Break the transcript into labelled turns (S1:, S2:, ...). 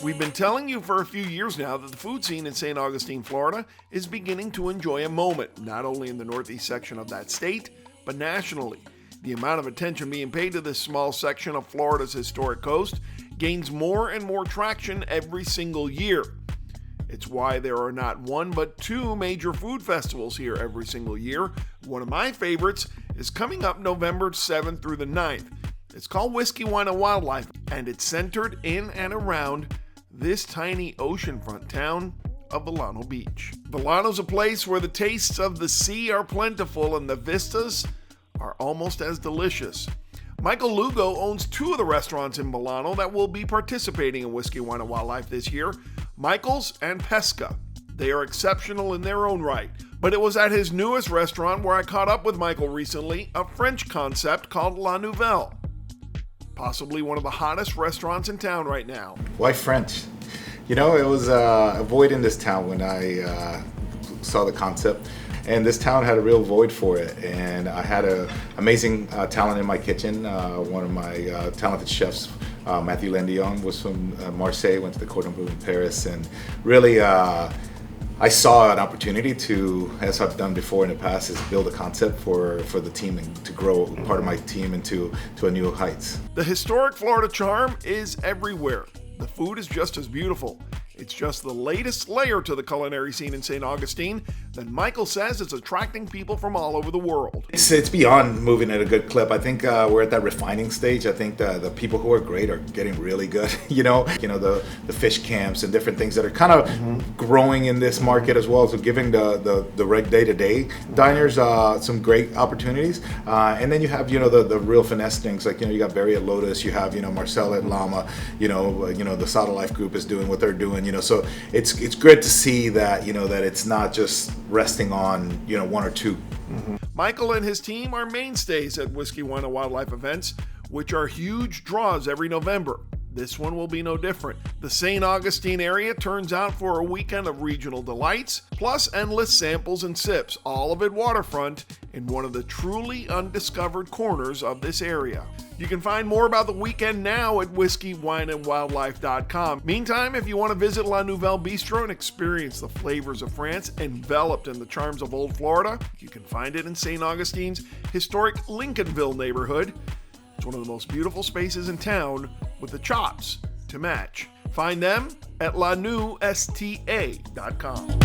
S1: We've been telling you for a few years now that the food scene in St. Augustine, Florida is beginning to enjoy a moment, not only in the northeast section of that state, but nationally. The amount of attention being paid to this small section of Florida's historic coast gains more and more traction every single year. It's why there are not one but two major food festivals here every single year. One of my favorites is coming up November 7th through the 9th. It's called Whiskey, Wine, and Wildlife, and it's centered in and around this tiny oceanfront town of Vilano Beach. Vilano's a place where the tastes of the sea are plentiful and the vistas are almost as delicious. Michael Lugo owns two of the restaurants in Vilano that will be participating in Whiskey, Wine, and Wildlife this year, Michael's and Pesca. They are exceptional in their own right, but it was at his newest restaurant where I caught up with Michael recently, a French concept called La Nouvelle. Possibly one of the hottest restaurants in town right now.
S2: Why French? You know, it was a void in this town when I saw the concept, and this town had a real void for it. And I had an amazing talent in my kitchen. One of my talented chefs, Matthew Lendillon, was from Marseille, went to the Cordon Bleu in Paris, and really I saw an opportunity to, as I've done before in the past, is build a concept for the team and to grow part of my team into a new heights.
S1: The historic Florida charm is everywhere. The food is just as beautiful. It's just the latest layer to the culinary scene in St. Augustine that Michael says is attracting people from all over the world.
S2: It's beyond moving at a good clip. I think we're at that refining stage. I think the people who are great are getting really good. You know the fish camps and different things that are kind of growing in this market as well. So giving the day-to-day diners some great opportunities. And then you have the real finesse things like you got Berry at Lotus. You have Marcel at Llama. The Sada Life Group is doing what they're doing. So it's good to see that that it's not just resting on one or two.
S1: Michael and his team are mainstays at Whiskey, Wine, and Wildlife events, which are huge draws every November. This one will be no different. The St. Augustine area turns out for a weekend of regional delights, plus endless samples and sips, all of it waterfront in one of the truly undiscovered corners of this area. You can find more about the weekend now at whiskeywineandwildlife.com. Meantime, if you want to visit La Nouvelle Bistro and experience the flavors of France enveloped in the charms of old Florida, you can find it in St. Augustine's historic Lincolnville neighborhood. It's one of the most beautiful spaces in town with the chops to match. Find them at lanewsta.com.